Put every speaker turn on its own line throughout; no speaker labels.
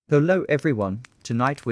Hello everyone, tonight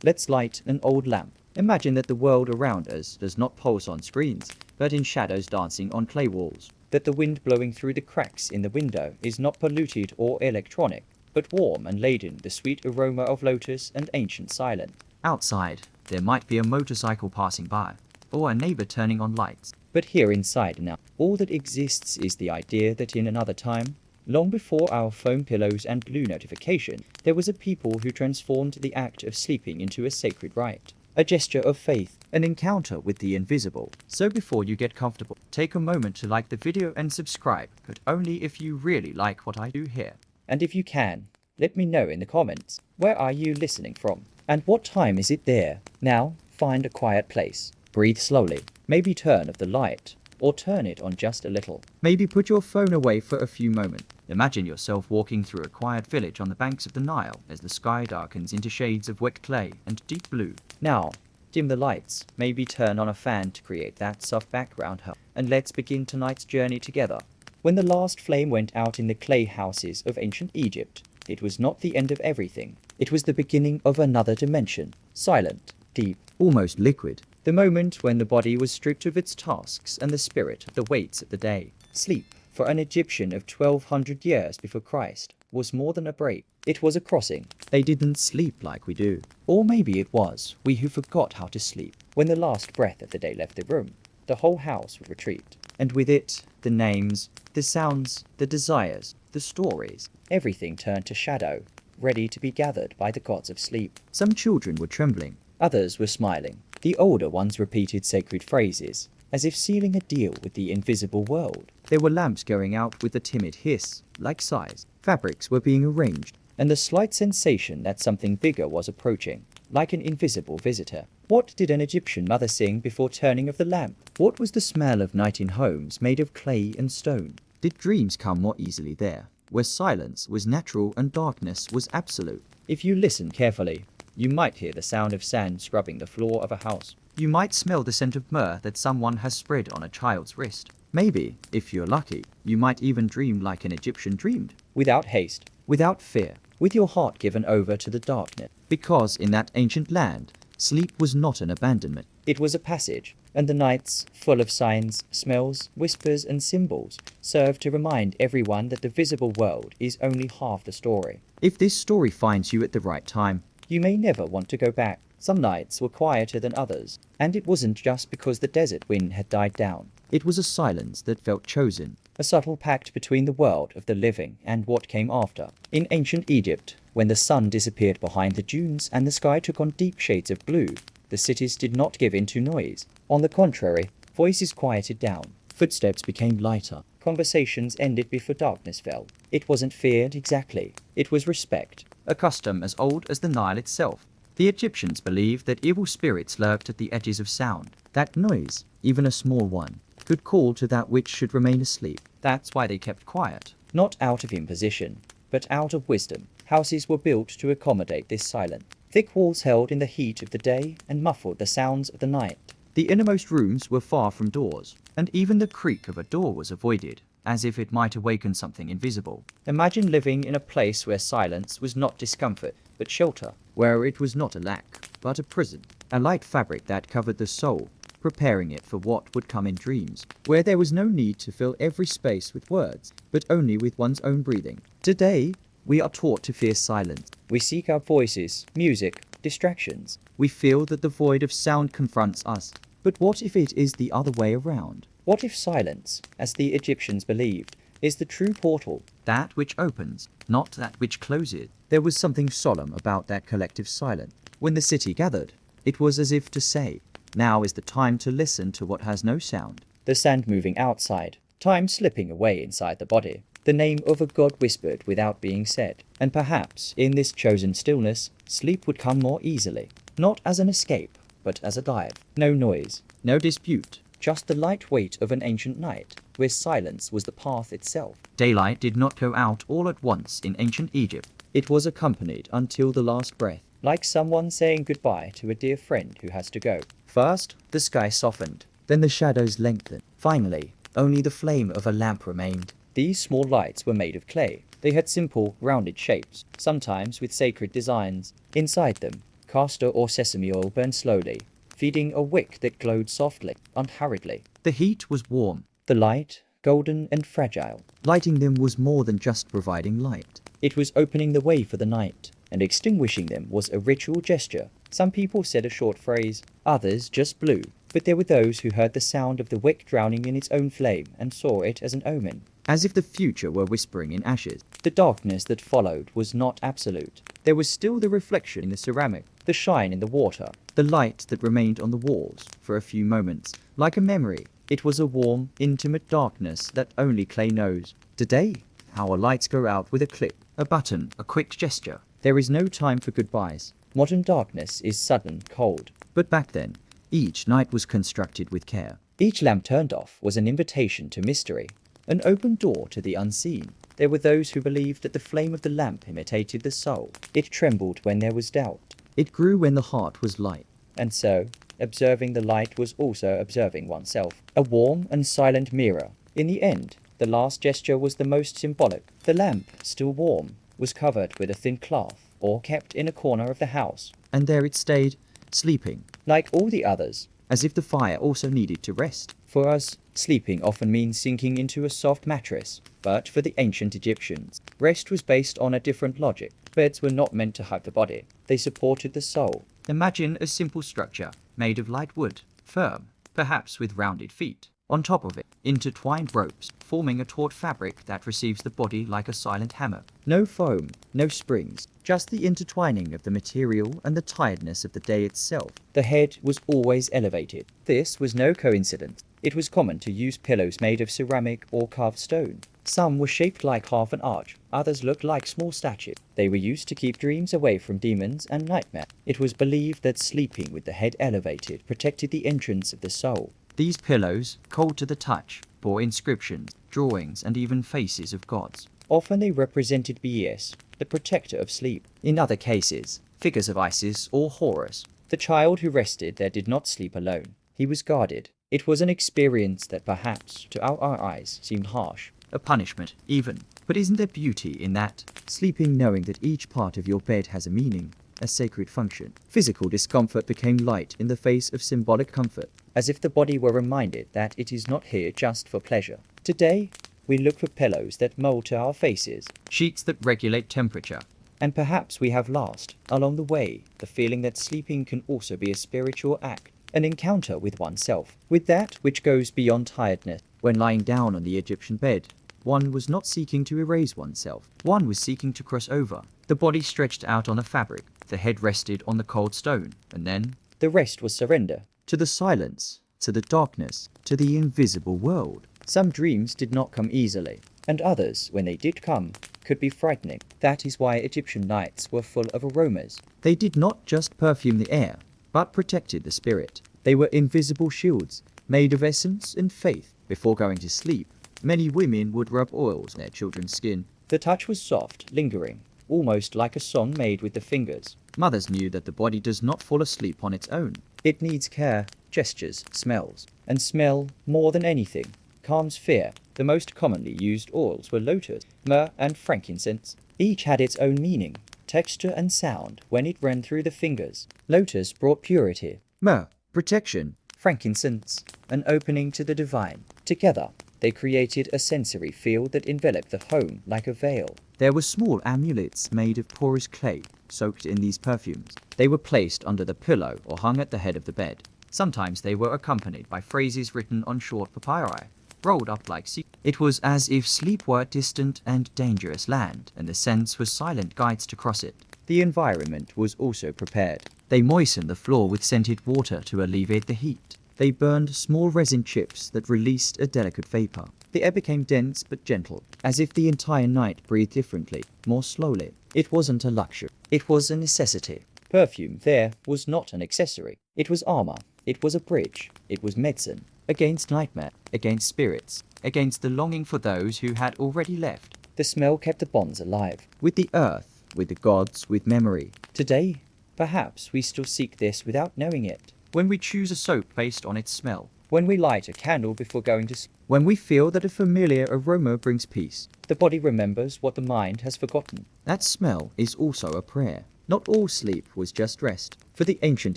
let's light an old lamp. Imagine that the world around us does not pulse on screens, but in shadows dancing on clay walls. That the wind blowing through the cracks in the window is not polluted or electronic, but warm and laden with the sweet aroma of lotus and ancient silence. Outside, there might be a motorcycle passing by, or a neighbor turning on lights. But here inside now, all that exists is the idea that in another time, long before our foam pillows and blue notification, there was a people who transformed the act of sleeping into a sacred rite, a gesture of faith, an encounter with the invisible. So before you get comfortable, take a moment to like the video and subscribe, but only if you really like what I do here. And if you can, let me know in the comments, where are you listening from? And what time is it there? Now, find a quiet place. Breathe slowly. Maybe turn off the light, or turn it on just a little. Maybe put your phone away for a few moments. Imagine yourself walking through a quiet village on the banks of the Nile as the sky darkens into shades of wet clay and deep blue. Now, dim the lights, maybe turn on a fan to create that soft background, and let's begin tonight's journey together. When the last flame went out in the clay houses of ancient Egypt, it was not the end of everything. It was the beginning of another dimension, silent, deep, almost liquid. The moment when the body was stripped of its tasks and the spirit of the weights of the day. Sleep, for an Egyptian of 1200 years before Christ, was more than a break. It was a crossing. They didn't sleep like we do. Or maybe it was we who forgot how to sleep. When the last breath of the day left the room, the whole house would retreat. And with it, the names, the sounds, the desires, the stories, everything turned to shadow, ready to be gathered by the gods of sleep. Some children were trembling, others were smiling. The older ones repeated sacred phrases, as if sealing a deal with the invisible world. There were lamps going out with a timid hiss, like sighs. Fabrics were being arranged, and the slight sensation that something bigger was approaching, like an invisible visitor. What did an Egyptian mother sing before turning of the lamp? What was the smell of night in homes made of clay and stone? Did dreams come more easily there, where silence was natural and darkness was absolute? If you listen carefully, you might hear the sound of sand scrubbing the floor of a house. You might smell the scent of myrrh that someone has spread on a child's wrist. Maybe, if you're lucky, you might even dream like an Egyptian dreamed, without haste, without fear, with your heart given over to the darkness. Because in that ancient land, sleep was not an abandonment. It was a passage, and the nights, full of signs, smells, whispers, and symbols, served to remind everyone that the visible world is only half the story. If this story finds you at the right time, you may never want to go back. Some nights were quieter than others, and it wasn't just because the desert wind had died down. It was a silence that felt chosen, a subtle pact between the world of the living and what came after. In ancient Egypt, when the sun disappeared behind the dunes and the sky took on deep shades of blue, the cities did not give in to noise. On the contrary, voices quieted down, footsteps became lighter, conversations ended before darkness fell. It wasn't feared exactly, it was respect, a custom as old as the Nile itself. The Egyptians believed that evil spirits lurked at the edges of sound, that noise, even a small one, could call to that which should remain asleep. That's why they kept quiet, not out of imposition, but out of wisdom. Houses were built to accommodate this silence. Thick walls held in the heat of the day and muffled the sounds of the night. The innermost rooms were far from doors, and even the creak of a door was avoided, as if it might awaken something invisible. Imagine living in a place where silence was not discomfort, but shelter, where it was not a lack, but a prison, a light fabric that covered the soul, preparing it for what would come in dreams, where there was no need to fill every space with words, but only with one's own breathing. Today, we are taught to fear silence. We seek out voices, music, distractions. We feel that the void of sound confronts us. But what if it is the other way around? What if silence, as the Egyptians believed, is the true portal, that which opens, not that which closes? There was something solemn about that collective silence. When the city gathered, it was as if to say, now is the time to listen to what has no sound. The sand moving outside, time slipping away inside the body. The name of a god whispered without being said. And perhaps, in this chosen stillness, sleep would come more easily. Not as an escape, but as a dive. No noise, no dispute, just the light weight of an ancient night, where silence was the path itself. Daylight did not go out all at once in ancient Egypt. It was accompanied until the last breath, like someone saying goodbye to a dear friend who has to go. First, the sky softened, then the shadows lengthened. Finally, only the flame of a lamp remained. These small lights were made of clay, They had simple, rounded shapes, sometimes with sacred designs. Inside them, castor or sesame oil burned slowly, feeding a wick that glowed softly, unhurriedly. The heat was warm, the light golden and fragile. Lighting them was more than just providing light. It was opening the way for the night, and extinguishing them was a ritual gesture. Some people said a short phrase, others just blew, but there were those who heard the sound of the wick drowning in its own flame and saw it as an omen, as if the future were whispering in ashes. The darkness that followed was not absolute. There was still the reflection in the ceramic, the shine in the water, the light that remained on the walls for a few moments, like a memory. It was a warm, intimate darkness that only Clay knows. Today, our lights go out with a click, a button, a quick gesture. There is no time for goodbyes. Modern darkness is sudden, cold. But back then, each night was constructed with care. Each lamp turned off was an invitation to mystery, an open door to the unseen. There were those who believed that the flame of the lamp imitated the soul. It trembled when there was doubt. It grew when the heart was light. And so, observing the light was also observing oneself. A warm and silent mirror. In the end, the last gesture was the most symbolic. The lamp, still warm, was covered with a thin cloth, or kept in a corner of the house. And there it stayed, sleeping, like all the others, as if the fire also needed to rest. For us, sleeping often means sinking into a soft mattress, but for the ancient Egyptians, rest was based on a different logic. Beds were not meant to hug the body, they supported the soul. Imagine a simple structure, made of light wood, firm, perhaps with rounded feet. On top of it, intertwined ropes, forming a taut fabric that receives the body like a silent hammer. No foam, no springs, just the intertwining of the material and the tiredness of the day itself. The head was always elevated. This was no coincidence. It was common to use pillows made of ceramic or carved stone. Some were shaped like half an arch, others looked like small statues. They were used to keep dreams away from demons and nightmares. It was believed that sleeping with the head elevated protected the entrance of the soul. These pillows, cold to the touch, bore inscriptions, drawings, and even faces of gods. Often they represented Bes, the protector of sleep. In other cases, figures of Isis or Horus. The child who rested there did not sleep alone. He was guarded. It was an experience that perhaps, to our eyes, seemed harsh. A punishment, even. But isn't there beauty in that? Sleeping knowing that each part of your bed has a meaning, a sacred function. Physical discomfort became light in the face of symbolic comfort, as if the body were reminded that it is not here just for pleasure. Today, we look for pillows that mold to our faces, sheets that regulate temperature, and perhaps we have lost, along the way, the feeling that sleeping can also be a spiritual act, an encounter with oneself, with that which goes beyond tiredness. When lying down on the Egyptian bed, one was not seeking to erase oneself. One was seeking to cross over. The body stretched out on a fabric, the head rested on the cold stone, and then the rest was surrender. To the silence, to the darkness, to the invisible world. Some dreams did not come easily, and others, when they did come, could be frightening. That is why Egyptian nights were full of aromas. They did not just perfume the air, but protected the spirit. They were invisible shields, made of essence and faith. Before going to sleep, many women would rub oils on their children's skin. The touch was soft, lingering, almost like a song made with the fingers. Mothers knew that the body does not fall asleep on its own. It needs care, gestures, smells. And smell, more than anything, calms fear. The most commonly used oils were lotus, myrrh, and frankincense. Each had its own meaning, texture and sound when it ran through the fingers. Lotus brought purity, myrrh, protection, frankincense, an opening to the divine. Together, they created a sensory field that enveloped the home like a veil. There were small amulets made of porous clay, soaked in these perfumes. They were placed under the pillow or hung at the head of the bed. Sometimes they were accompanied by phrases written on short papyri, rolled up like sea. It was as if sleep were a distant and dangerous land, and the scents were silent guides to cross it. The environment was also prepared. They moistened the floor with scented water to alleviate the heat. They burned small resin chips that released a delicate vapor. The air became dense but gentle, as if the entire night breathed differently, more slowly. It wasn't a luxury. It was a necessity. Perfume there was not an accessory. It was armor. It was a bridge. It was medicine. Against nightmare, against spirits, against the longing for those who had already left. The smell kept the bonds alive. With the earth, with the gods, with memory. Today, perhaps we still seek this without knowing it. When we choose a soap based on its smell, When we light a candle before going to sleep. When we feel that a familiar aroma brings peace. The body remembers what the mind has forgotten. That smell is also a prayer. Not all sleep was just rest. For the ancient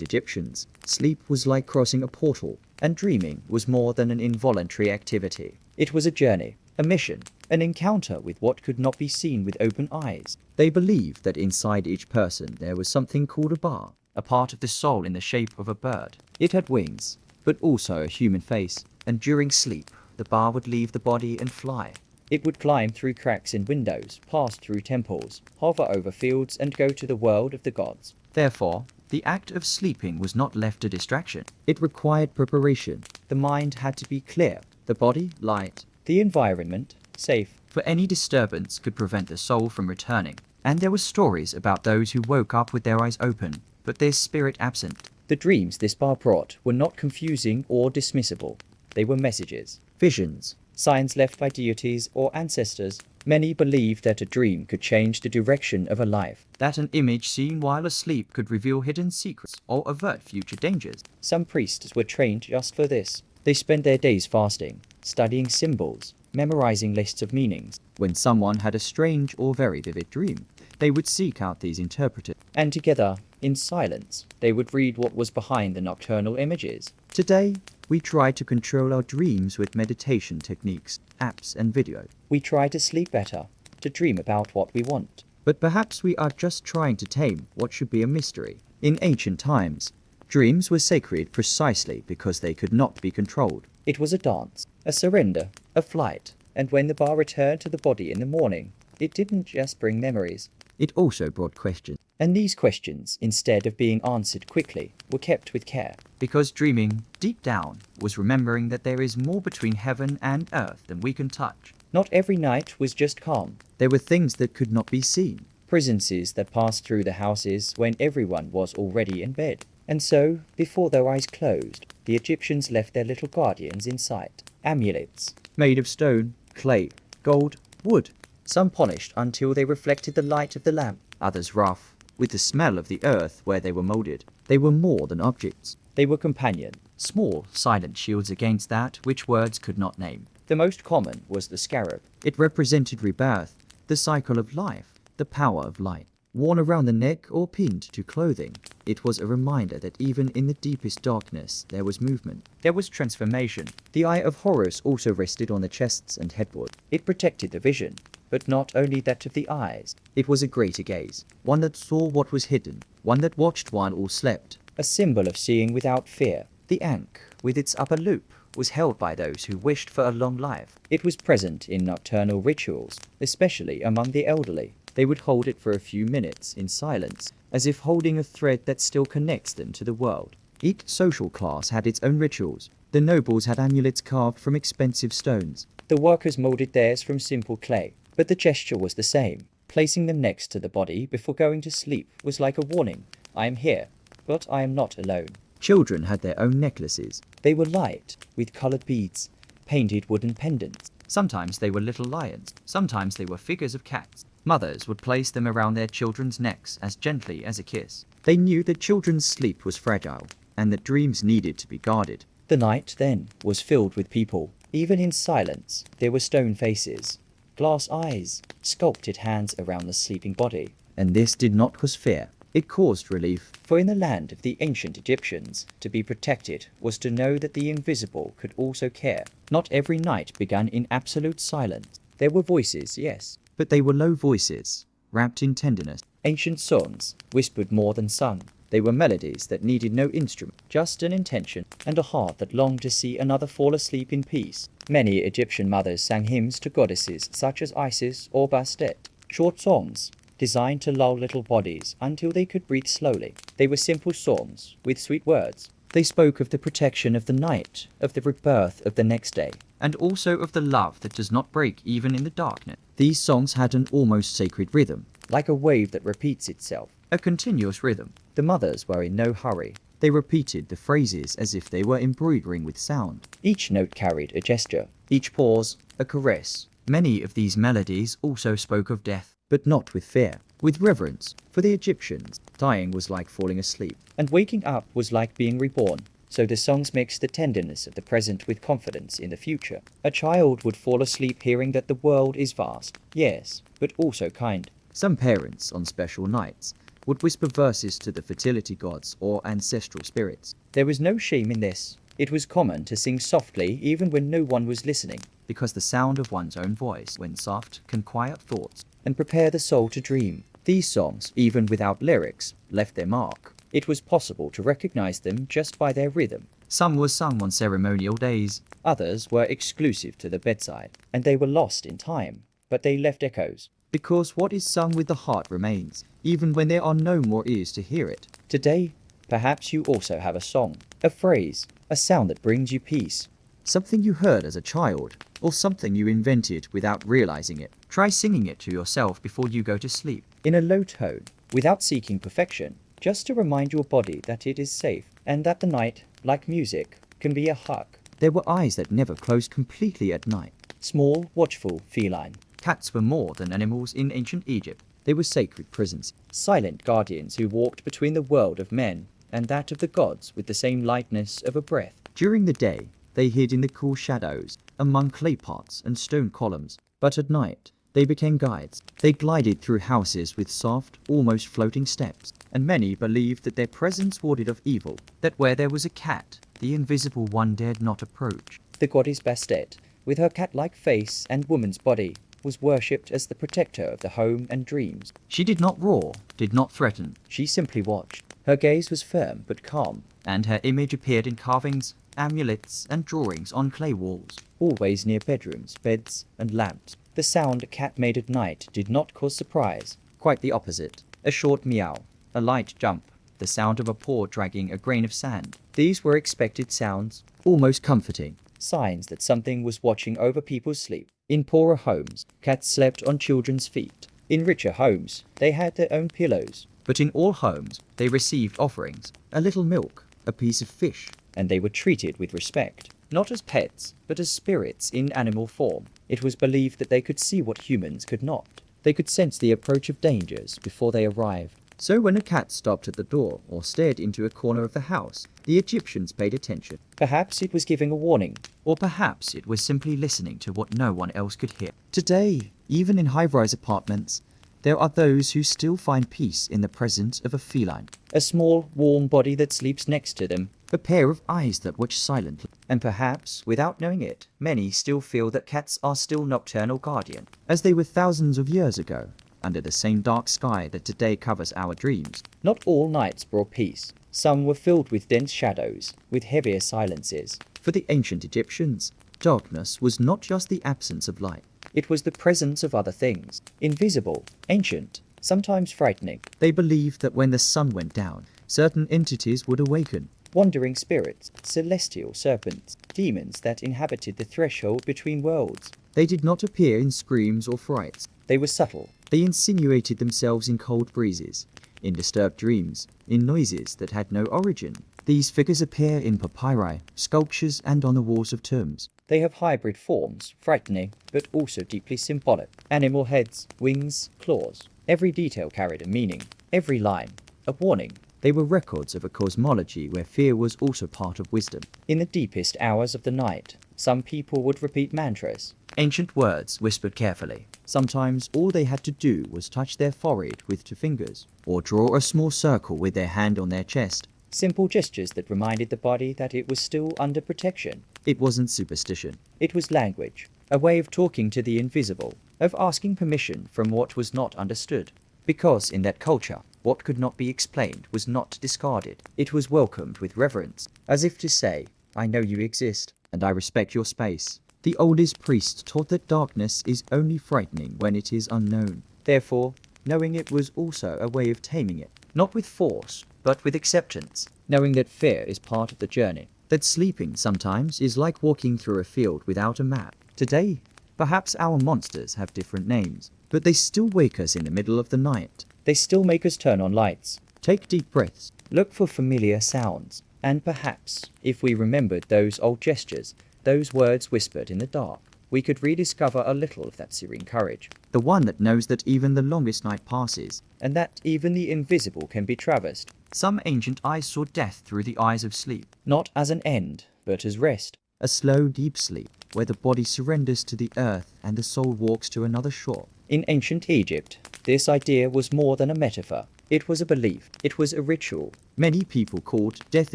Egyptians, sleep was like crossing a portal, and dreaming was more than an involuntary activity. It was a journey, a mission, an encounter with what could not be seen with open eyes. They believed that inside each person there was something called a bar, a part of the soul in the shape of a bird. It had wings, but also a human face, and during sleep, the bar would leave the body and fly. It would climb through cracks in windows, pass through temples, hover over fields, and go to the world of the gods. Therefore, the act of sleeping was not left to distraction. It required preparation. The mind had to be clear, the body light, the environment safe, for any disturbance could prevent the soul from returning. And there were stories about those who woke up with their eyes open, but their spirit absent. The dreams this bar brought were not confusing or dismissible. They were messages, visions, signs left by deities or ancestors. Many believed that a dream could change the direction of a life, that an image seen while asleep could reveal hidden secrets or avert future dangers. Some priests were trained just for this. They spent their days fasting, studying symbols, memorizing lists of meanings. When someone had a strange or very vivid dream, they would seek out these interpreters, and together, in silence, they would read what was behind the nocturnal images. Today, we try to control our dreams with meditation techniques, apps, and video. We try to sleep better, to dream about what we want. But perhaps we are just trying to tame what should be a mystery. In ancient times, dreams were sacred precisely because they could not be controlled. It was a dance, a surrender, a flight, and when the bar returned to the body in the morning, it didn't just bring memories. It also brought questions. And these questions, instead of being answered quickly, were kept with care. Because dreaming, deep down, was remembering that there is more between heaven and earth than we can touch. Not every night was just calm. There were things that could not be seen. Presences that passed through the houses when everyone was already in bed. And so, before their eyes closed, the Egyptians left their little guardians in sight. Amulets, made of stone, clay, gold, wood. Some polished until they reflected the light of the lamp. Others rough, with the smell of the earth where they were molded. They were more than objects. They were companion, small, silent shields against that which words could not name. The most common was the scarab. It represented rebirth, the cycle of life, the power of light. Worn around the neck or pinned to clothing, it was a reminder that even in the deepest darkness there was movement. There was transformation. The eye of Horus also rested on the chests and headboard. It protected the vision, but not only that of the eyes. It was a greater gaze, one that saw what was hidden, one that watched while all slept. A symbol of seeing without fear. The ankh, with its upper loop, was held by those who wished for a long life. It was present in nocturnal rituals, especially among the elderly. They would hold it for a few minutes in silence, as if holding a thread that still connects them to the world. Each social class had its own rituals. The nobles had amulets carved from expensive stones. The workers molded theirs from simple clay. But the gesture was the same. Placing them next to the body before going to sleep was like a warning. I am here, but I am not alone. Children had their own necklaces. They were light, with colored beads, painted wooden pendants. Sometimes they were little lions. Sometimes they were figures of cats. Mothers would place them around their children's necks as gently as a kiss. They knew that children's sleep was fragile, and that dreams needed to be guarded. The night, then, was filled with people. Even in silence, there were stone faces, glass eyes, sculpted hands around the sleeping body. And this did not cause fear. It caused relief. For in the land of the ancient Egyptians, to be protected was to know that the invisible could also care. Not every night began in absolute silence. There were voices, yes, but they were low voices, wrapped in tenderness. Ancient songs, whispered more than sung. They were melodies that needed no instrument, just an intention, and a heart that longed to see another fall asleep in peace. Many Egyptian mothers sang hymns to goddesses such as Isis or Bastet. Short songs, designed to lull little bodies until they could breathe slowly. They were simple songs, with sweet words. They spoke of the protection of the night, of the rebirth of the next day, and also of the love that does not break even in the darkness. These songs had an almost sacred rhythm, like a wave that repeats itself, a continuous rhythm. The mothers were in no hurry. They repeated the phrases as if they were embroidering with sound. Each note carried a gesture, each pause a caress. Many of these melodies also spoke of death, but not with fear, with reverence. For the Egyptians, dying was like falling asleep, and waking up was like being reborn. so the songs mix the tenderness of the present with confidence in the future. A child would fall asleep hearing that the world is vast, yes, but also kind. Some parents, on special nights, would whisper verses to the fertility gods or ancestral spirits. There was no shame in this. It was common to sing softly even when no one was listening, because the sound of one's own voice, when soft, can quiet thoughts and prepare the soul to dream. These songs, even without lyrics, left their mark. It was possible to recognize them just by their rhythm. Some were sung on ceremonial days, others were exclusive to the bedside, and they were lost in time, but they left echoes. Because what is sung with the heart remains, even when there are no more ears to hear it. Today, perhaps you also have a song, a phrase, a sound that brings you peace. Something you heard as a child, or something you invented without realizing it. Try singing it to yourself before you go to sleep, in a low tone, without seeking perfection, just to remind your body that it is safe, and that the night, like music, can be a hug. There were eyes that never closed completely at night. Small, watchful, feline. Cats were more than animals in ancient Egypt. They were sacred prisons, silent guardians who walked between the world of men and that of the gods with the same lightness of a breath. During the day, they hid in the cool shadows, among clay pots and stone columns, but at night, they became guides. They glided through houses with soft, almost floating steps, and many believed that their presence warded off evil, that where there was a cat, the invisible one dared not approach. The goddess Bastet, with her cat-like face and woman's body, was worshipped as the protector of the home and dreams. She did not roar, did not threaten, she simply watched. Her gaze was firm but calm, and her image appeared in carvings, amulets, and drawings on clay walls, always near bedrooms, beds, and lamps. The sound a cat made at night did not cause surprise, quite the opposite. A short meow, a light jump, the sound of a paw dragging a grain of sand. These were expected sounds, almost comforting, signs that something was watching over people's sleep. In poorer homes, cats slept on children's feet. In richer homes, they had their own pillows. But in all homes, they received offerings, a little milk, a piece of fish, and they were treated with respect, not as pets, but as spirits in animal form. It was believed that they could see what humans could not. They could sense the approach of dangers before they arrived. So when a cat stopped at the door or stared into a corner of the house, the Egyptians paid attention. Perhaps it was giving a warning, or perhaps it was simply listening to what no one else could hear. Today, even in high-rise apartments, there are those who still find peace in the presence of a feline. A small, warm body that sleeps next to them, a pair of eyes that watch silently. And perhaps, without knowing it, many still feel that cats are still nocturnal guardian, as they were thousands of years ago, under the same dark sky that today covers our dreams. Not all nights brought peace. Some were filled with dense shadows, with heavier silences. For the ancient Egyptians, darkness was not just the absence of light. It was the presence of other things, invisible, ancient, sometimes frightening. They believed that when the sun went down, certain entities would awaken. Wandering spirits, celestial serpents, demons that inhabited the threshold between worlds. They did not appear in screams or frights. They were subtle. They insinuated themselves in cold breezes, in disturbed dreams, in noises that had no origin. These figures appear in papyri, sculptures, and on the walls of tombs. They have hybrid forms, frightening, but also deeply symbolic. Animal heads, wings, claws. Every detail carried a meaning, every line, a warning. They were records of a cosmology where fear was also part of wisdom. In the deepest hours of the night, some people would repeat mantras, ancient words whispered carefully. Sometimes all they had to do was touch their forehead with 2 fingers, or draw a small circle with their hand on their chest. Simple gestures that reminded the body that it was still under protection. It wasn't superstition. It was language, a way of talking to the invisible, of asking permission from what was not understood. Because in that culture, what could not be explained was not discarded. It was welcomed with reverence, as if to say, I know you exist, and I respect your space. The oldest priests taught that darkness is only frightening when it is unknown. Therefore, knowing it was also a way of taming it, not with force, but with acceptance. Knowing that fear is part of the journey, that sleeping sometimes is like walking through a field without a map. Today, perhaps our monsters have different names, but they still wake us in the middle of the night. They still make us turn on lights, take deep breaths, look for familiar sounds, and perhaps, if we remembered those old gestures, those words whispered in the dark, we could rediscover a little of that serene courage. The one that knows that even the longest night passes, and that even the invisible can be traversed. Some ancient eyes saw death through the eyes of sleep, not as an end, but as rest. A slow, deep sleep, where the body surrenders to the earth and the soul walks to another shore. In ancient Egypt, this idea was more than a metaphor. It was a belief. It was a ritual. Many people called death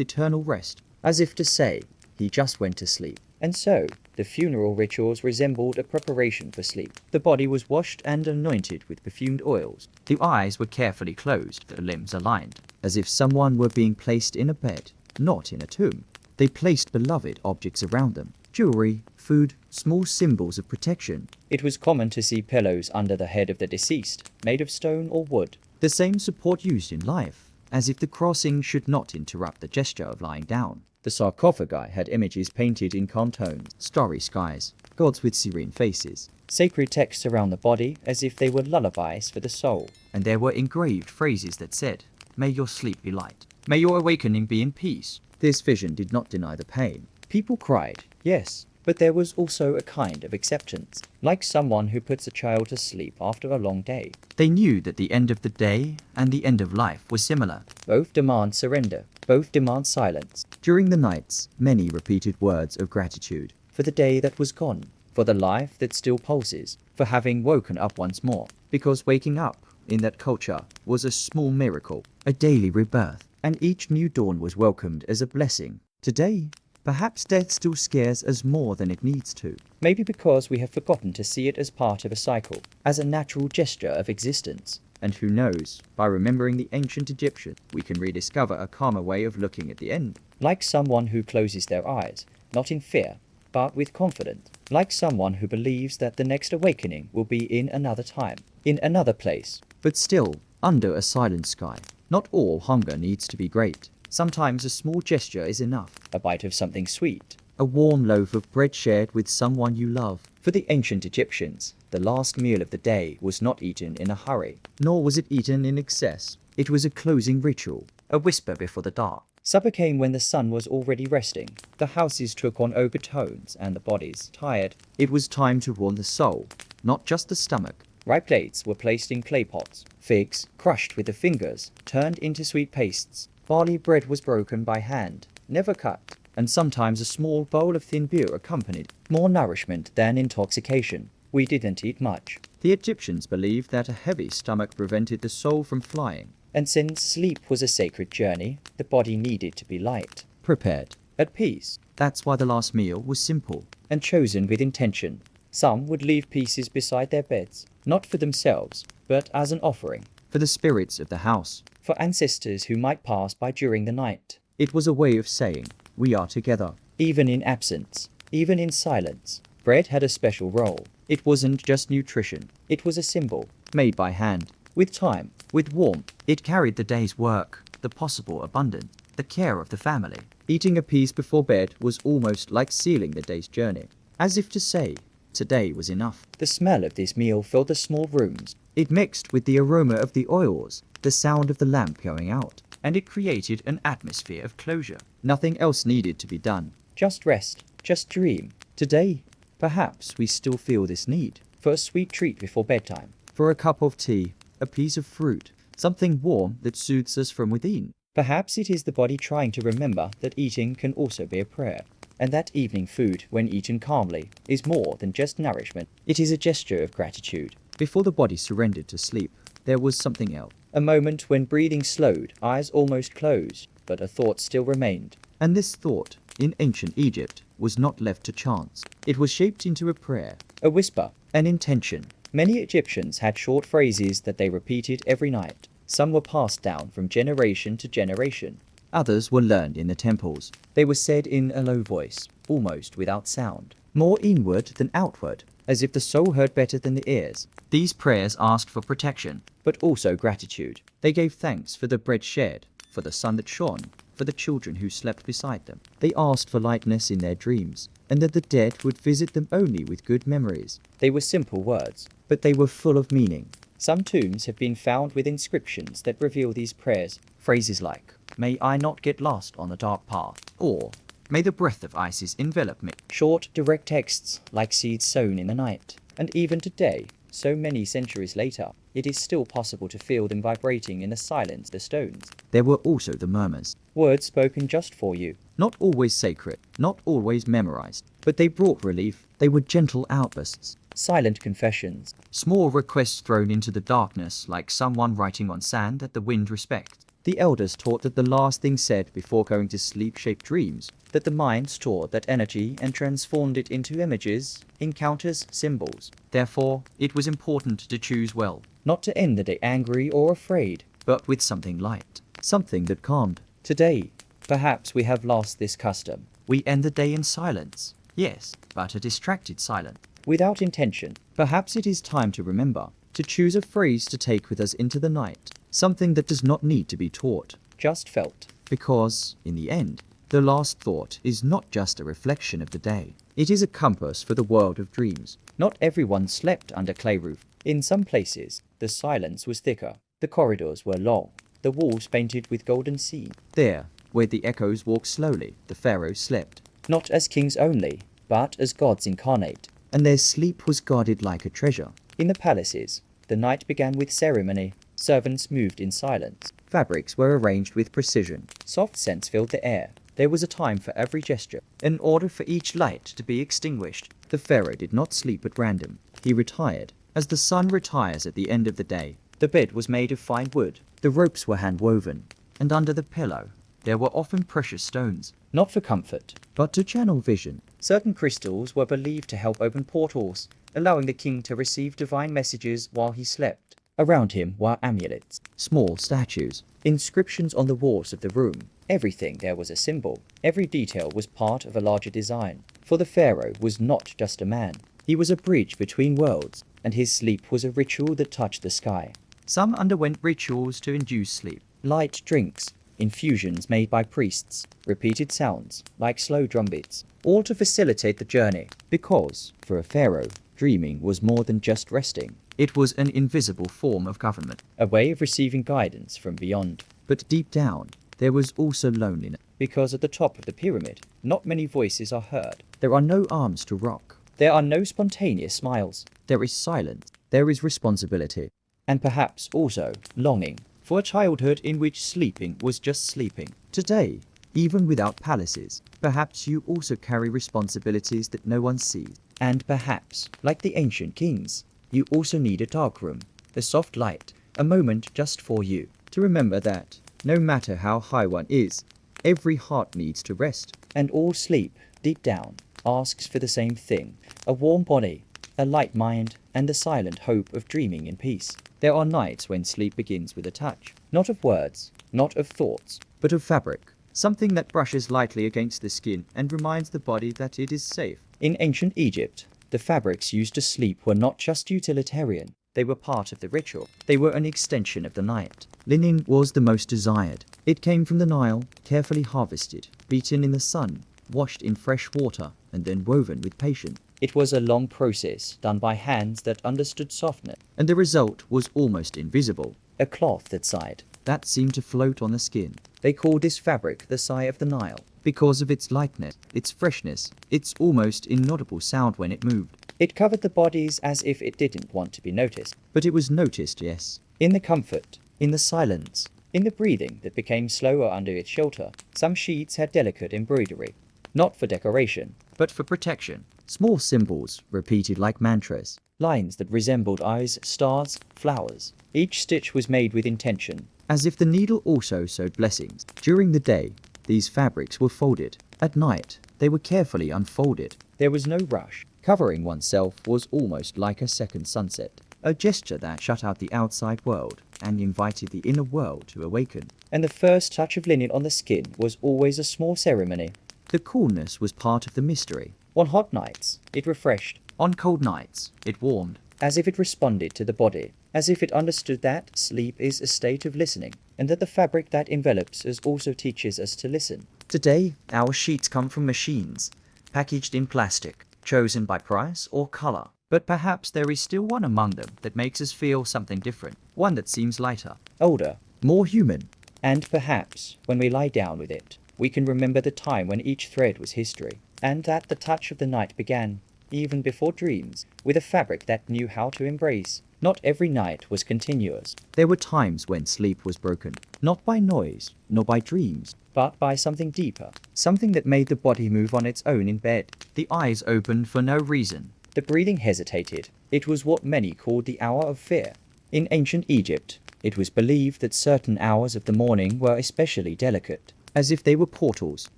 eternal rest, as if to say, he just went to sleep. And so, the funeral rituals resembled a preparation for sleep. The body was washed and anointed with perfumed oils. The eyes were carefully closed, the limbs aligned, as if someone were being placed in a bed, not in a tomb. They placed beloved objects around them. Jewelry, food, small symbols of protection. It was common to see pillows under the head of the deceased, made of stone or wood. The same support used in life, as if the crossing should not interrupt the gesture of lying down. The sarcophagi had images painted in calm tones, starry skies, gods with serene faces, sacred texts around the body as if they were lullabies for the soul. And there were engraved phrases that said, "May your sleep be light. May your awakening be in peace." This vision did not deny the pain. People cried, yes, but there was also a kind of acceptance, like someone who puts a child to sleep after a long day. They knew that the end of the day and the end of life was similar. Both demand surrender. Both demand silence. During the nights, many repeated words of gratitude for the day that was gone, for the life that still pulses, for having woken up once more. Because waking up, in that culture, was a small miracle, a daily rebirth, and each new dawn was welcomed as a blessing. Today, perhaps death still scares us more than it needs to. Maybe because we have forgotten to see it as part of a cycle, as a natural gesture of existence. And who knows, by remembering the ancient Egyptian, we can rediscover a calmer way of looking at the end. Like someone who closes their eyes, not in fear, but with confidence. Like someone who believes that the next awakening will be in another time, in another place. But still, under a silent sky. Not all hunger needs to be great. Sometimes a small gesture is enough. A bite of something sweet. A warm loaf of bread shared with someone you love. For the ancient Egyptians, the last meal of the day was not eaten in a hurry, nor was it eaten in excess. It was a closing ritual, a whisper before the dark. Supper came when the sun was already resting. The houses took on ochre tones and the bodies tired. It was time to warm the soul, not just the stomach. Ripe plates were placed in clay pots. Figs, crushed with the fingers, turned into sweet pastes. Barley bread was broken by hand, never cut. And sometimes a small bowl of thin beer accompanied, more nourishment than intoxication. We didn't eat much. The Egyptians believed that a heavy stomach prevented the soul from flying. And since sleep was a sacred journey, the body needed to be light, prepared, at peace. That's why the last meal was simple, and chosen with intention. Some would leave pieces beside their beds, not for themselves, but as an offering, for the spirits of the house, for ancestors who might pass by during the night. It was a way of saying, we are together, even in absence, even in silence. Bread had a special role. It wasn't just nutrition. It was a symbol, made by hand, with time, with warmth. It carried the day's work, the possible abundance, the care of the family. Eating a piece before bed was almost like sealing the day's journey, as if to say, today was enough. The smell of this meal filled the small rooms. It mixed with the aroma of the oils, the sound of the lamp going out, and it created an atmosphere of closure. Nothing else needed to be done. Just rest, just dream. Today, perhaps we still feel this need for a sweet treat before bedtime, for a cup of tea, a piece of fruit, something warm that soothes us from within. Perhaps it is the body trying to remember that eating can also be a prayer, and that evening food, when eaten calmly, is more than just nourishment. It is a gesture of gratitude. Before the body surrendered to sleep, there was something else. A moment when breathing slowed, eyes almost closed, but a thought still remained. And this thought, in ancient Egypt, was not left to chance. It was shaped into a prayer, a whisper, an intention. Many Egyptians had short phrases that they repeated every night. Some were passed down from generation to generation. Others were learned in the temples. They were said in a low voice, almost without sound, more inward than outward, as if the soul heard better than the ears. These prayers asked for protection, but also gratitude. They gave thanks for the bread shared, for the sun that shone, for the children who slept beside them. They asked for lightness in their dreams, and that the dead would visit them only with good memories. They were simple words, but they were full of meaning. Some tombs have been found with inscriptions that reveal these prayers. Phrases like, "May I not get lost on the dark path," or "May the breath of Isis envelop me." Short, direct texts, like seeds sown in the night. And even today, so many centuries later, it is still possible to feel them vibrating in the silence, the stones. There were also the murmurs, words spoken just for you. Not always sacred, not always memorized, but they brought relief. They were gentle outbursts, silent confessions, small requests thrown into the darkness like someone writing on sand that the wind respects. The elders taught that the last thing said before going to sleep shaped dreams, that the mind stored that energy and transformed it into images, encounters, symbols. Therefore, it was important to choose well, not to end the day angry or afraid, but with something light, something that calmed. Today, perhaps we have lost this custom. We end the day in silence. Yes, but a distracted silence, without intention. Perhaps it is time to remember, to choose a phrase to take with us into the night, something that does not need to be taught, just felt. Because, in the end, the last thought is not just a reflection of the day. It is a compass for the world of dreams. Not everyone slept under clay roof. In some places, the silence was thicker. The corridors were long, the walls painted with golden seam. There, where the echoes walked slowly, the pharaohs slept. Not as kings only, but as gods incarnate. And their sleep was guarded like a treasure. In the palaces, the night began with ceremony. Servants moved in silence. Fabrics were arranged with precision. Soft scents filled the air. There was a time for every gesture, an order for each light to be extinguished. The pharaoh did not sleep at random. He retired, as the sun retires at the end of the day. The bed was made of fine wood. The ropes were hand-woven. And under the pillow, there were often precious stones, not for comfort, but to channel vision. Certain crystals were believed to help open portals, allowing the king to receive divine messages while he slept. Around him were amulets, small statues, inscriptions on the walls of the room. Everything there was a symbol. Every detail was part of a larger design. For the pharaoh was not just a man. He was a bridge between worlds, and his sleep was a ritual that touched the sky. Some underwent rituals to induce sleep. Light drinks, infusions made by priests, repeated sounds, like slow drumbeats, all to facilitate the journey. Because, for a pharaoh, dreaming was more than just resting. It was an invisible form of government, a way of receiving guidance from beyond. But deep down, there was also loneliness. Because at the top of the pyramid, not many voices are heard. There are no arms to rock. There are no spontaneous smiles. There is silence. There is responsibility. And perhaps also longing for a childhood in which sleeping was just sleeping. Today, even without palaces, perhaps you also carry responsibilities that no one sees. And perhaps, like the ancient kings, you also need a dark room, a soft light, a moment just for you, to remember that, no matter how high one is, every heart needs to rest. And all sleep, deep down, asks for the same thing, a warm body, a light mind, and the silent hope of dreaming in peace. There are nights when sleep begins with a touch, not of words, not of thoughts, but of fabric, something that brushes lightly against the skin and reminds the body that it is safe. In ancient Egypt, the fabrics used to sleep were not just utilitarian, they were part of the ritual. They were an extension of the night. Linen was the most desired. It came from the Nile, carefully harvested, beaten in the sun, washed in fresh water, and then woven with patience. It was a long process, done by hands that understood softness, and the result was almost invisible. A cloth that sighed, that seemed to float on the skin. They called this fabric the sigh of the Nile, because of its lightness, its freshness, its almost inaudible sound when it moved. It covered the bodies as if it didn't want to be noticed. But it was noticed, yes. In the comfort, in the silence, in the breathing that became slower under its shelter. Some sheets had delicate embroidery, not for decoration, but for protection. Small symbols, repeated like mantras, lines that resembled eyes, stars, flowers. Each stitch was made with intention, as if the needle also sowed blessings. During the day, these fabrics were folded. At night, they were carefully unfolded. There was no rush. Covering oneself was almost like a second sunset, a gesture that shut out the outside world and invited the inner world to awaken. And the first touch of linen on the skin was always a small ceremony. The coolness was part of the mystery. On hot nights, it refreshed. On cold nights, it warmed, as if it responded to the body, as if it understood that sleep is a state of listening, and that the fabric that envelops us also teaches us to listen. Today, our sheets come from machines, packaged in plastic, chosen by price or color. But perhaps there is still one among them that makes us feel something different, one that seems lighter, older, more human. And perhaps, when we lie down with it, we can remember the time when each thread was history, and that the touch of the night began, even before dreams, with a fabric that knew how to embrace, Not every night was continuous. There were times when sleep was broken, not by noise, nor by dreams, but by something deeper, something that made the body move on its own in bed. The eyes opened for no reason. The breathing hesitated. It was what many called the hour of fear. In ancient Egypt, it was believed that certain hours of the morning were especially delicate, as if they were portals,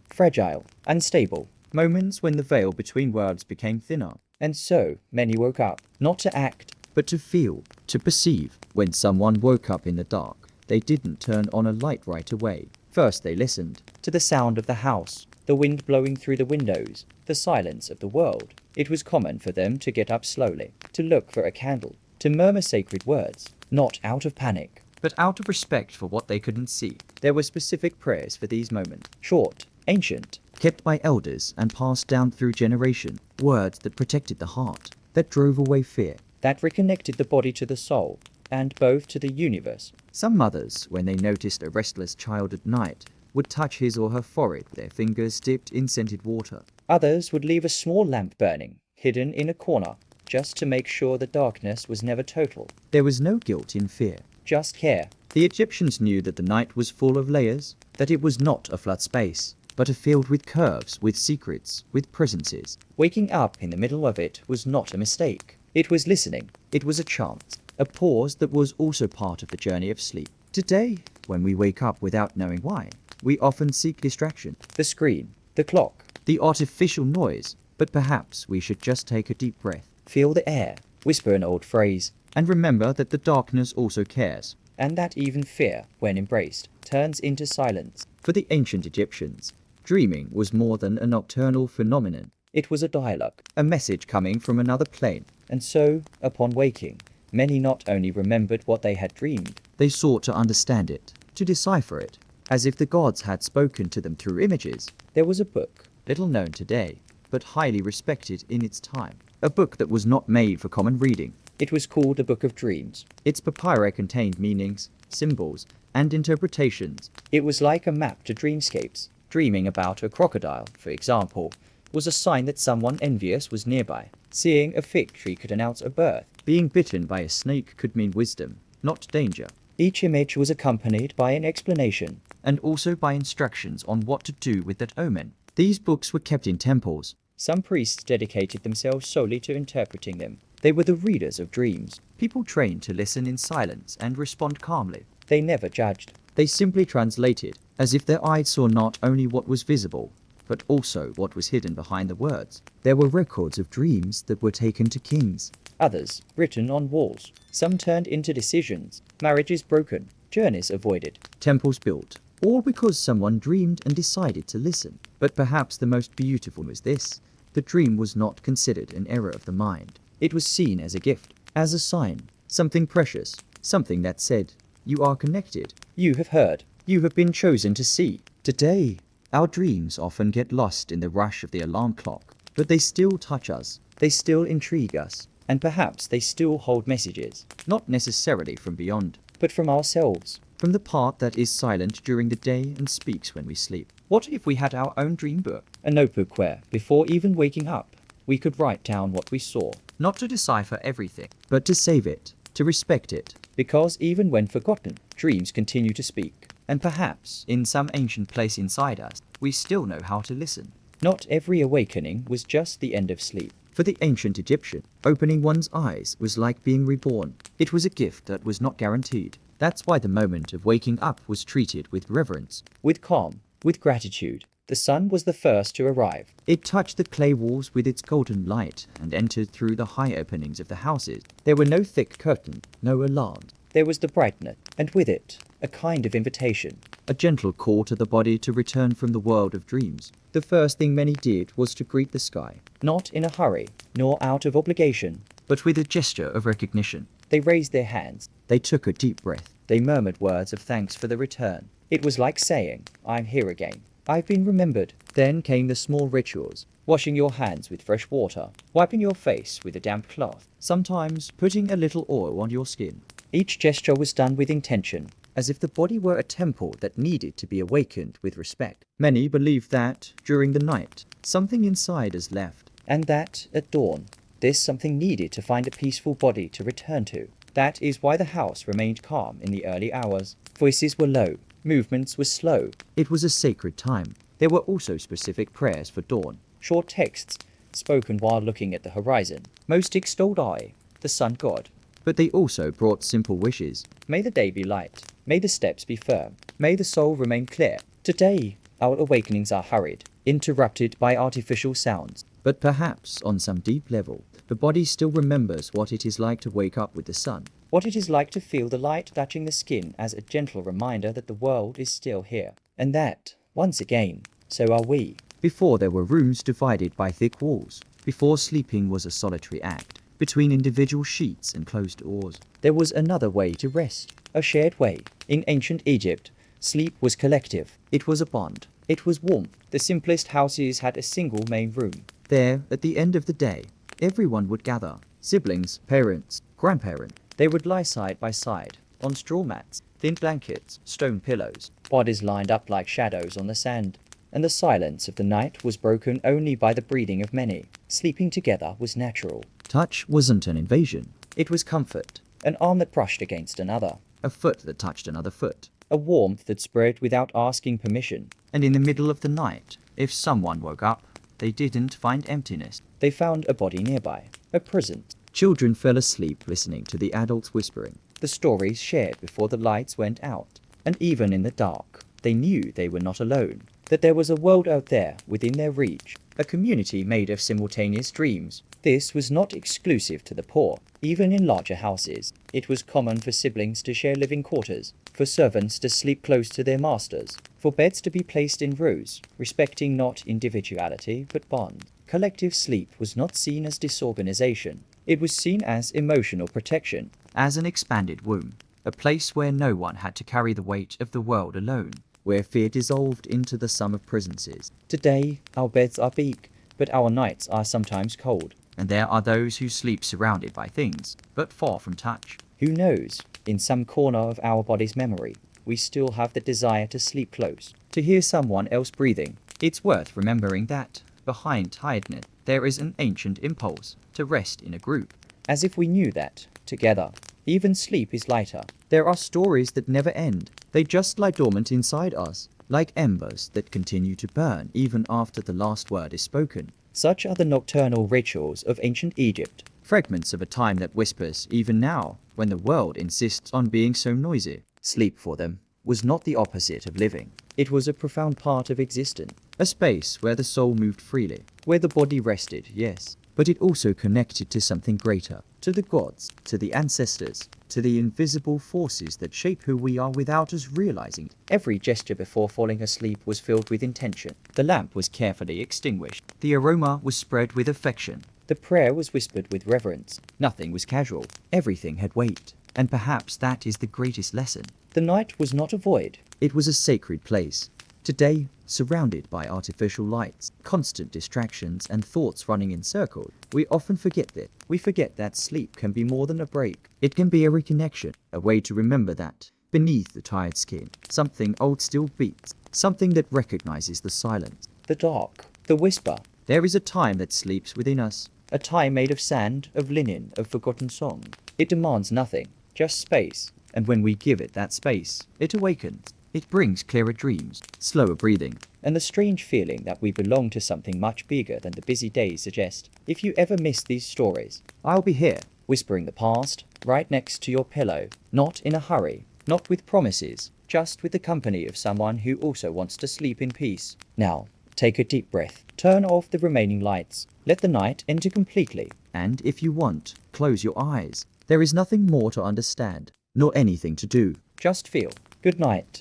fragile, unstable, moments when the veil between worlds became thinner. And so, many woke up, not to act, but to feel, to perceive. When someone woke up in the dark, they didn't turn on a light right away. First they listened to the sound of the house, the wind blowing through the windows, the silence of the world. It was common for them to get up slowly, to look for a candle, to murmur sacred words, not out of panic, but out of respect for what they couldn't see. There were specific prayers for these moments, short, ancient, kept by elders and passed down through generation, words that protected the heart, that drove away fear, that reconnected the body to the soul, and both to the universe. Some mothers, when they noticed a restless child at night, would touch his or her forehead with their fingers dipped in scented water. Others would leave a small lamp burning, hidden in a corner, just to make sure the darkness was never total. There was no guilt in fear, just care. The Egyptians knew that the night was full of layers, that it was not a flat space, but a field with curves, with secrets, with presences. Waking up in the middle of it was not a mistake. It was listening. It was a chance, a pause that was also part of the journey of sleep. Today, when we wake up without knowing why, we often seek distraction, the screen, the clock, the artificial noise. But perhaps we should just take a deep breath, feel the air, whisper an old phrase, and remember that the darkness also cares, and that even fear, when embraced, turns into silence. For the ancient Egyptians, dreaming was more than a nocturnal phenomenon. It was a dialogue, a message coming from another plane. And so, upon waking, many not only remembered what they had dreamed, they sought to understand it, to decipher it, as if the gods had spoken to them through images. There was a book, little known today, but highly respected in its time. A book that was not made for common reading. It was called the Book of Dreams. Its papyri contained meanings, symbols, and interpretations. It was like a map to dreamscapes. Dreaming about a crocodile, for example, was a sign that someone envious was nearby. Seeing a fig tree could announce a birth. Being bitten by a snake could mean wisdom, not danger. Each image was accompanied by an explanation, and also by instructions on what to do with that omen. These books were kept in temples. Some priests dedicated themselves solely to interpreting them. They were the readers of dreams, people trained to listen in silence and respond calmly. They never judged. They simply translated, as if their eyes saw not only what was visible, but also what was hidden behind the words. There were records of dreams that were taken to kings, others written on walls. Some turned into decisions, marriages broken, journeys avoided, temples built, all because someone dreamed and decided to listen. But perhaps the most beautiful was this: the dream was not considered an error of the mind. It was seen as a gift, as a sign, something precious, something that said, you are connected, you have heard, you have been chosen to see. Today, our dreams often get lost in the rush of the alarm clock, but they still touch us, they still intrigue us, and perhaps they still hold messages, not necessarily from beyond, but from ourselves, from the part that is silent during the day and speaks when we sleep. What if we had our own dream book, a notebook where, before even waking up, we could write down what we saw, not to decipher everything, but to save it, to respect it, because even when forgotten, dreams continue to speak. And perhaps, in some ancient place inside us, we still know how to listen. Not every awakening was just the end of sleep. For the ancient Egyptian, opening one's eyes was like being reborn. It was a gift that was not guaranteed. That's why the moment of waking up was treated with reverence, with calm, with gratitude. The sun was the first to arrive. It touched the clay walls with its golden light and entered through the high openings of the houses. There were no thick curtains, no alarms. There was the brightness, and with it, a kind of invitation, a gentle call to the body to return from the world of dreams. The first thing many did was to greet the sky, not in a hurry, nor out of obligation, but with a gesture of recognition. They raised their hands, they took a deep breath, they murmured words of thanks for the return. It was like saying, I'm here again, I've been remembered. Then came the small rituals, washing your hands with fresh water, wiping your face with a damp cloth, sometimes putting a little oil on your skin. Each gesture was done with intention, as if the body were a temple that needed to be awakened with respect. Many believed that, during the night, something inside us left, and that, at dawn, this something needed to find a peaceful body to return to. That is why the house remained calm in the early hours. Voices were low, movements were slow. It was a sacred time. There were also specific prayers for dawn, short texts spoken while looking at the horizon. Most extolled I, the sun god. But they also brought simple wishes. May the day be light. May the steps be firm. May the soul remain clear. Today, our awakenings are hurried, interrupted by artificial sounds. But perhaps, on some deep level, the body still remembers what it is like to wake up with the sun. What it is like to feel the light touching the skin as a gentle reminder that the world is still here. And that, once again, so are we. Before there were rooms divided by thick walls. Before sleeping was a solitary act, between individual sheets and closed doors. There was another way to rest, a shared way. In ancient Egypt, sleep was collective. It was a bond. It was warmth. The simplest houses had a single main room. There, at the end of the day, everyone would gather. Siblings, parents, grandparents. They would lie side by side, on straw mats, thin blankets, stone pillows, bodies lined up like shadows on the sand. And the silence of the night was broken only by the breathing of many. Sleeping together was natural. Touch wasn't an invasion. It was comfort. An arm that brushed against another. A foot that touched another foot. A warmth that spread without asking permission. And in the middle of the night, if someone woke up, they didn't find emptiness. They found a body nearby. A present. Children fell asleep listening to the adults whispering. The stories shared before the lights went out. And even in the dark, they knew they were not alone. That there was a world out there within their reach, a community made of simultaneous dreams. This was not exclusive to the poor. Even in larger houses, it was common for siblings to share living quarters, for servants to sleep close to their masters, for beds to be placed in rows, respecting not individuality but bond. Collective sleep was not seen as disorganization. It was seen as emotional protection, as an expanded womb, a place where no one had to carry the weight of the world alone, where fear dissolved into the sum of presences. Today, our beds are big, but our nights are sometimes cold. And there are those who sleep surrounded by things, but far from touch. Who knows, in some corner of our body's memory, we still have the desire to sleep close, to hear someone else breathing. It's worth remembering that, behind tiredness, there is an ancient impulse to rest in a group. As if we knew that, together, even sleep is lighter. There are stories that never end. They just lie dormant inside us, like embers that continue to burn even after the last word is spoken. Such are the nocturnal rituals of ancient Egypt, fragments of a time that whispers even now, when the world insists on being so noisy. Sleep for them was not the opposite of living. It was a profound part of existence, a space where the soul moved freely, where the body rested, yes, but it also connected to something greater, to the gods, to the ancestors, to the invisible forces that shape who we are without us realizing it. Every gesture before falling asleep was filled with intention. The lamp was carefully extinguished. The aroma was spread with affection. The prayer was whispered with reverence. Nothing was casual. Everything had weight. And perhaps that is the greatest lesson. The night was not a void. It was a sacred place. Today, surrounded by artificial lights, constant distractions, and thoughts running in circles, we often forget that. We forget that sleep can be more than a break. It can be a reconnection, a way to remember that, beneath the tired skin, something old still beats, something that recognizes the silence, the dark, the whisper. There is a time that sleeps within us, a time made of sand, of linen, of forgotten song. It demands nothing, just space, and when we give it that space, it awakens. It brings clearer dreams, slower breathing, and the strange feeling that we belong to something much bigger than the busy days suggest. If you ever miss these stories, I'll be here, whispering the past, right next to your pillow, not in a hurry, not with promises, just with the company of someone who also wants to sleep in peace. Now, take a deep breath, turn off the remaining lights, let the night enter completely, and if you want, close your eyes. There is nothing more to understand, nor anything to do. Just feel. Good night.